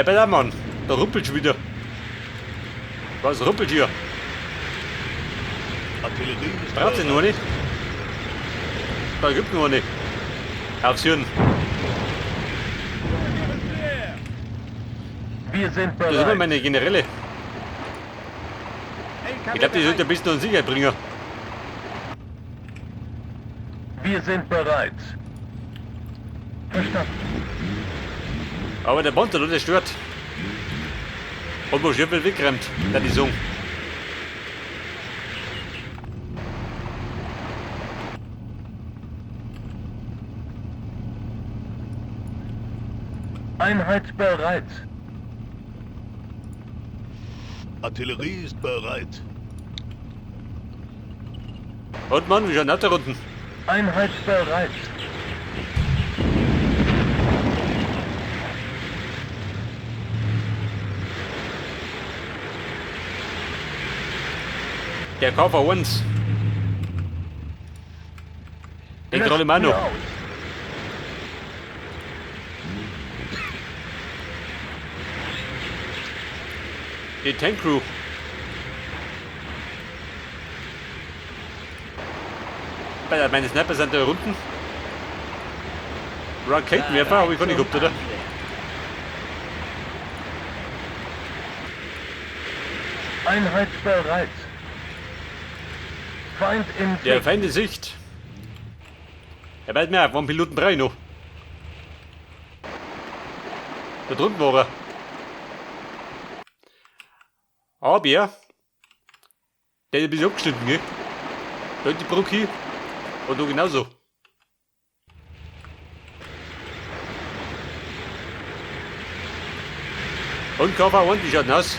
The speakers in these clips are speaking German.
Bitte, Mann. Da rumpelt schon wieder. Was rumpelt hier? Artillerie ist Braucht sie nur nicht? Da gibt nur nicht. Aufs Hirn. Wir sind Das ist immer bereit. meine Generäle. Ich glaube, die sollte ein bisschen in Sicherheit bringen. Wir sind bereit. Verstanden. Aber der Panzer, der stört. Und wo Schirpel wegrennt, der die Song. Einheit bereit. Artillerie ist bereit. Und Mann, wie schauen das da unten? Einheit bereit. Der KV-1. Den gerade mal noch. Aus. Die Tank Crew. Meine Sniper sind da unten. Raketenwerfer habe ich gar nicht gehabt, oder? Einheit bereit. Feind in Der Sicht. Feind in Sicht. Er weiß mehr, waren Piloten 3 noch. Da drunten war er. Aber der ist ein bisschen abgeschnitten, gell? Da hat die Brücke und du genauso. Und KV-1, wie schaut denn aus?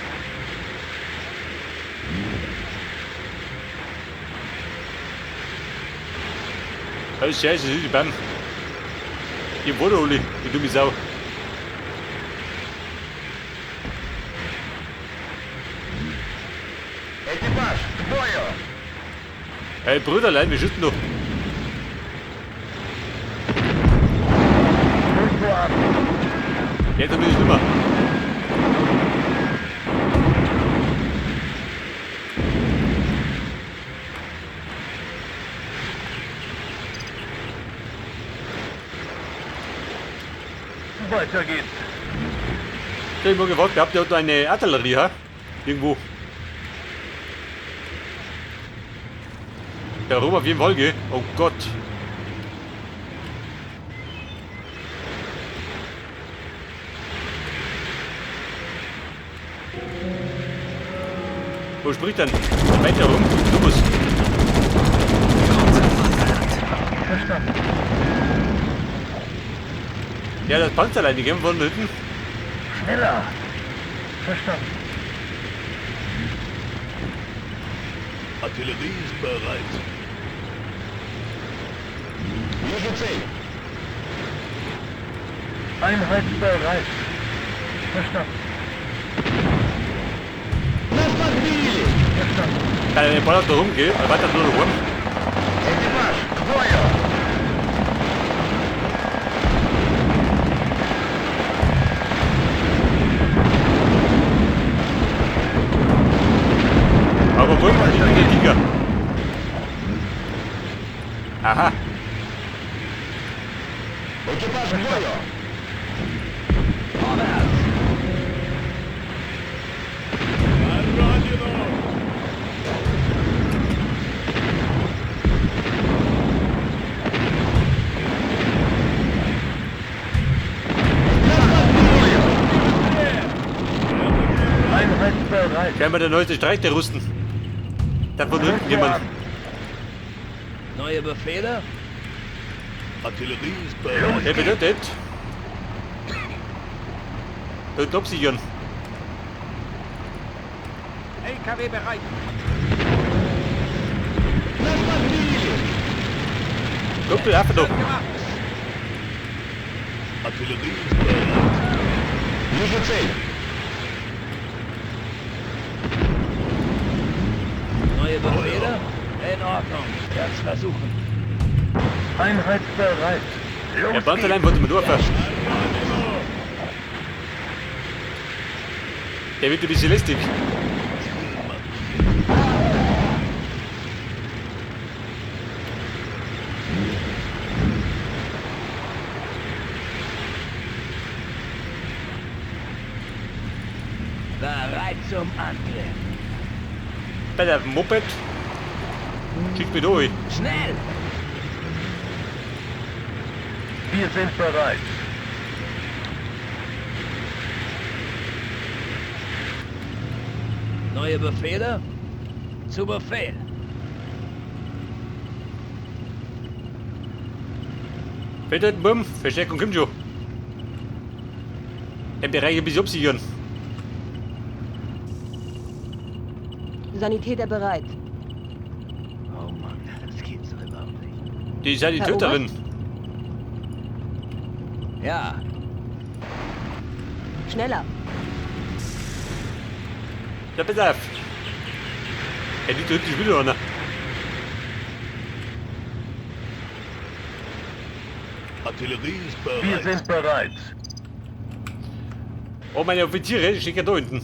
Alles scheiße, das ist die Bam. Die Foto, Uli, die dumme Sau. Ekipage, Feuer. Hey Brüderlein, wir schütten doch. Tempo ab. Jetzt bin ich nimmer. Weiter geht's. Ich hab mal gefragt, habt ihr da eine Artillerie, ha? Irgendwo. Da rum auf jeden Fall, gell? Oh Gott. Wo spricht denn? Weiter rum. Du musst. Verstanden. Ja, das Panzerlein, die gehen von hinten. Schneller. Verstanden. Artillerie ist bereit. Linie 10. Einheit bereit. Verstanden. Verstanden. Der Ball da rum, gell? Er weiter nur noch rum. Ekipage, Feuer. Aber wo ist der Tiger? Aha. Ekipage, Feuer. Einheit bereit. Scheinbar der neueste Streich der Russen. Da von hinten jemand. Neue Befehle? Artillerie ist bereit. Der bedeutet. Und absichern. LKW bereit. Kumpel, einfach noch. Artillerie ist bereit. Linie 10. Neue Befehle? In Ordnung. Jetzt versuchen. Einheit bereit. Der Los Panzerlein wollte mir durchfahren. Der wird ein bisschen lästig. Bereit zum Angriff. Bei der Moped. Schick mich durch. Schnell! Wir sind bereit. Neue Befehle? Zu Befehl. Weiter, Bumm. Verstärkung kommt schon. Den Bereich ein bisschen absichern. Sanitäter bereit. Oh Mann, das geht's doch überhaupt nicht. Die Sanitäterin. Ja, Schneller. Ja, pass auf. Ja, die drückt dich wieder, ne? Artillerie ist Wir bereit. sind bereit. Oh, meine Offiziere stecken da hinten.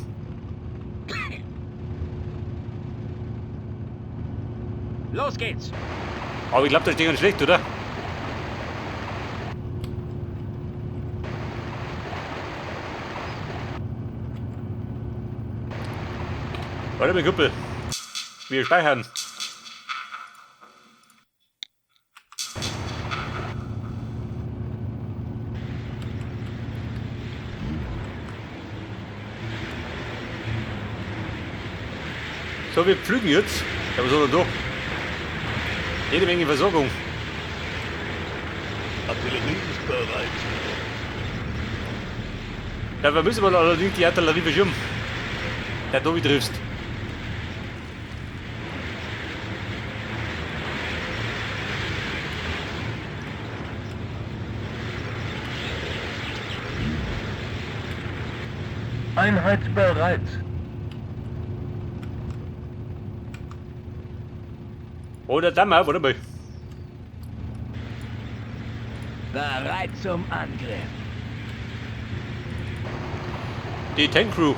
los geht's! Aber ich glaube, das ist nicht schlecht, oder? Warte mal, Kuppel. Wir speichern. So, wir pflügen jetzt. Ja, was soll da? Jede Menge Versorgung. Artillerie ist bereit. Ja, wir müssen mal allerdings die Artillerie verschirmen. Der du triffst. Einheit bereit. Oder Dammer, warte mal. Bereit zum Angriff. Die Tank-Crew.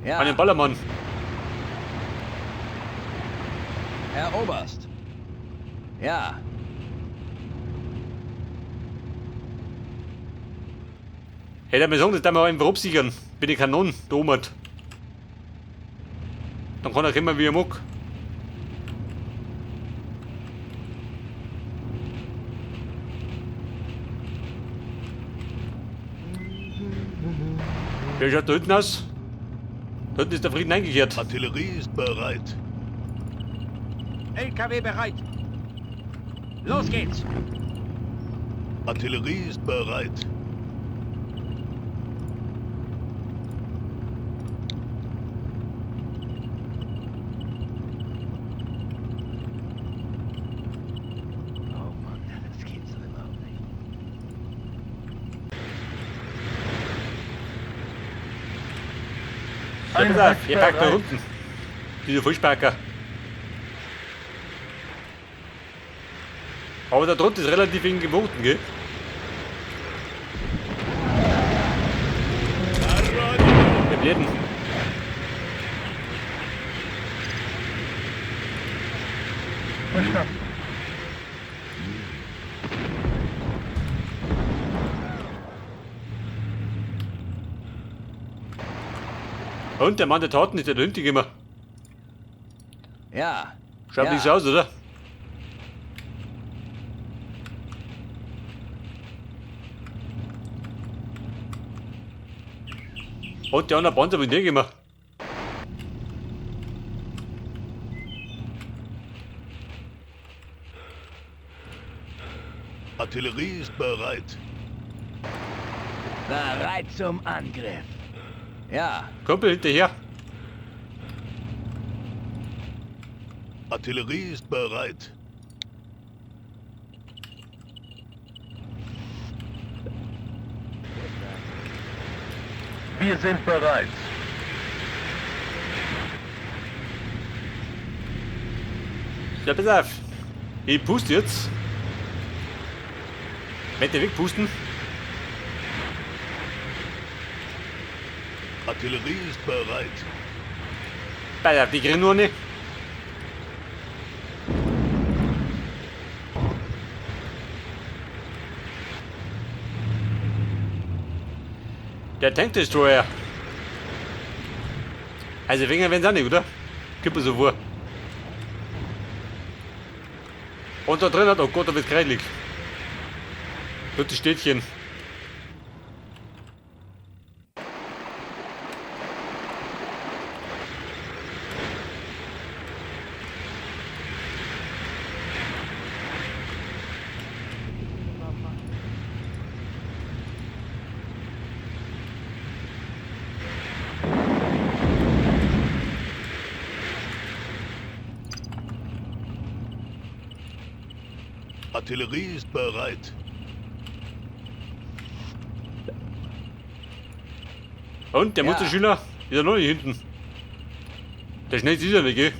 Ja, Einen Ballermann. Herr Oberst. Ja, Hätte er mir sagen, dass der mal einfach absichern. Bin die Kanonen, da oben. Dann kann er kommen, wie er mag. Wie schaut da hinten aus? Da hinten ist der Frieden eingekehrt. Artillerie ist bereit. LKW bereit. Los geht's! Artillerie ist bereit. Oh Mann, das geht's doch überhaupt nicht. Ja, pass auf, ihr packt da bereit. unten. Diese Fußpacker. Aber da drunter ist relativ eng geboten, gell? Wir bleiben. Verstanden. Und der Mann der Taten ist ja da hinten immer. Ja, Schaut ja. nicht so aus, oder? Und der andere Panzer will nicht immer. Artillerie ist bereit. Bereit zum Angriff. Ja, Kumpel hinterher. Artillerie ist bereit. Wir sind bereit. Ja, pass auf. Ich puste jetzt. Wette wegpusten. Artillerie ist bereit. Bei die kriegen nur nicht. Der Tankdestroyer. Also wegen wenn es nicht, oder? Kippe so vor. Und da drin hat, oh Gott, da wird kreidelig. Dritte Städtchen. Artillerie ist bereit. Und der Ja. Mutterschüler ist ja noch nicht hinten. Der schnell ist er nicht, gell?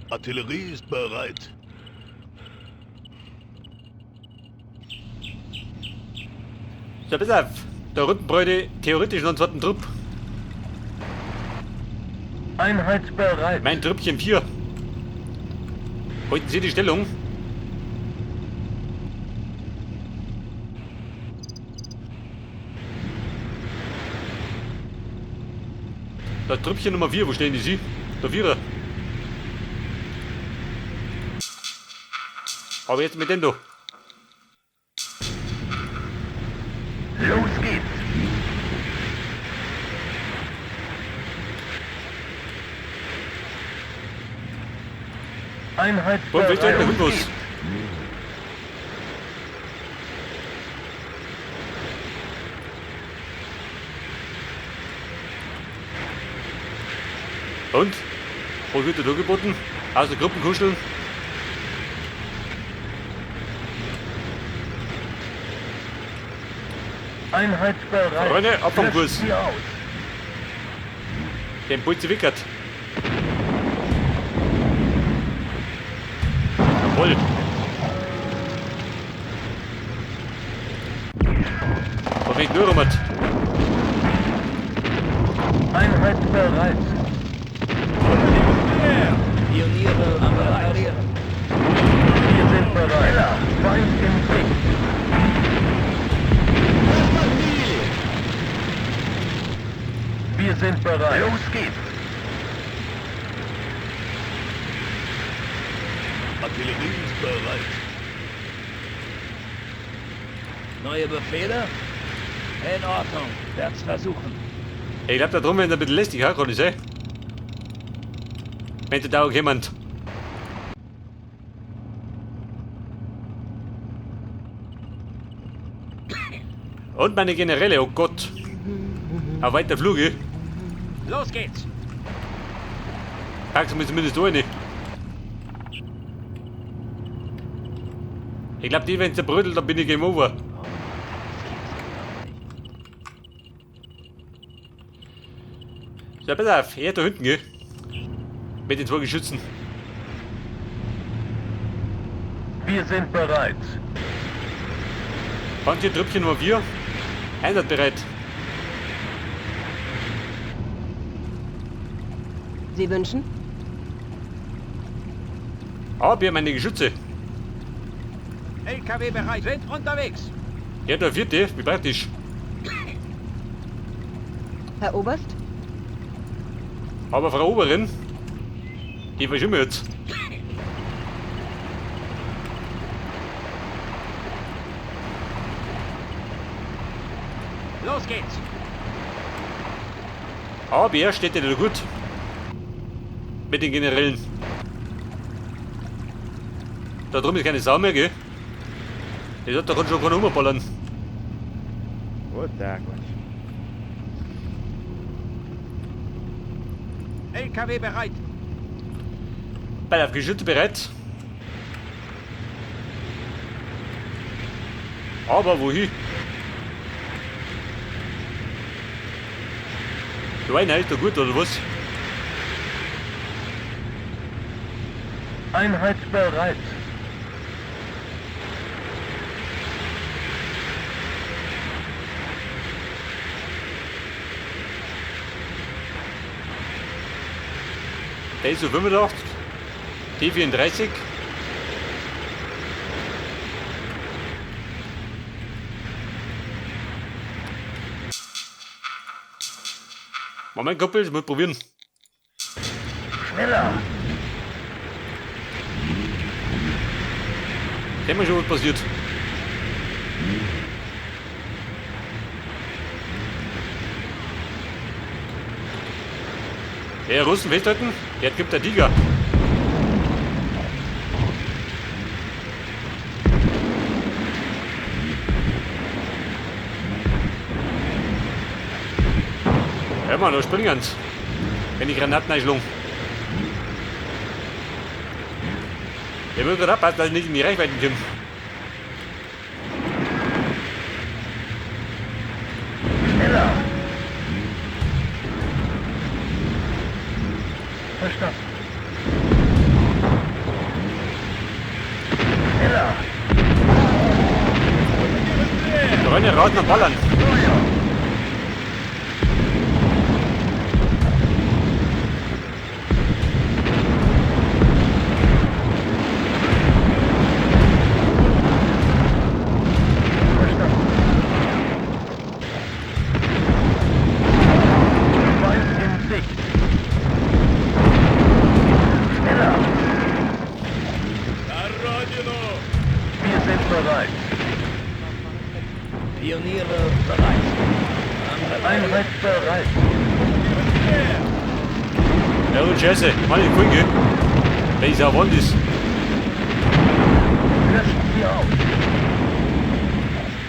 Artillerie ist bereit. So, pass auf. Der Rücken bräuchte theoretisch noch einen zweiten Trupp. Einheit bereit. Mein Trüppchen 4. Halten Sie die Stellung. Das Trüppchen Nummer 4, wo stehen die Sie? Der Vierer. Aber jetzt mit dem da. Los geht's. Einheit Komm, wir stellen bereit. den los. Und? Wo wird der da geboten? Aus der Gruppen kuscheln? Einheit bereit. Freunde, ab vom Löscht Kurs. sie aus. Den Pulse wickert. Jawohl. Perfekt, nur Robert. Einheit bereit. Pioniere am Reparieren. Wir sind bereit. Feind im Blick. Wir sind bereit. Los geht's. Artillerie ist bereit. Neue Befehle? In Ordnung. Werd's versuchen. Ich glaub, da drum werden ein bisschen lästig, ha, kann ich sehen. Wenn da auch jemand. Und meine Generäle, oh Gott. Ein weiter Flug, Los geht's. packst du mir zumindest eine. Ich glaub, die werden zerbrödelt, dann bin ich Game Over. So, pass auf, er da hinten, gell? Mit den 2 Geschützen. Wir sind bereit. Panzer Trüppchen Nummer 4. Einsatzbereit. Sie wünschen? Aber wir meine Geschütze. LKW bereit. Sind unterwegs. Ja, der 4. Wie praktisch. Herr Oberst? Aber Frau Oberin, die verschimmelt. Los geht's. Aber er steht ja gut. Mit den Generälen. Da drum ist keine Sau mehr, gell? Das hat doch schon keinen umballern. LKW bereit. Bei der Geschütze bereit. Aber wohin? Du Einheit, da gut, oder was? Einheit bereit. SU-85, T-34. Moment, Kumpel, ich muss probieren. Schneller. Sehen wir schon, was passiert. Der Russen festhalten, jetzt gibt der Tiger. Hör mal, da springen sie. Wenn die Granaten einschlagen. Der will gerade abpassen, dass er nicht in die Reichweite kommt. Schneller. Verstanden. Schneller. Da rennen raus nach Ballern. Feuer. Bereit. Pioniere bereit. Einheit bereit. Ja, und Scheiße, meine Kunde. Der ist ja Wandis. Löschen Sie auf.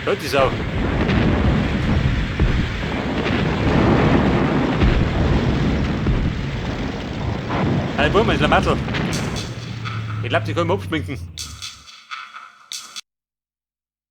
Hört die Sau. Hey, Bumm, ist ein Mattel. Ich glaub, die können wir abschminken.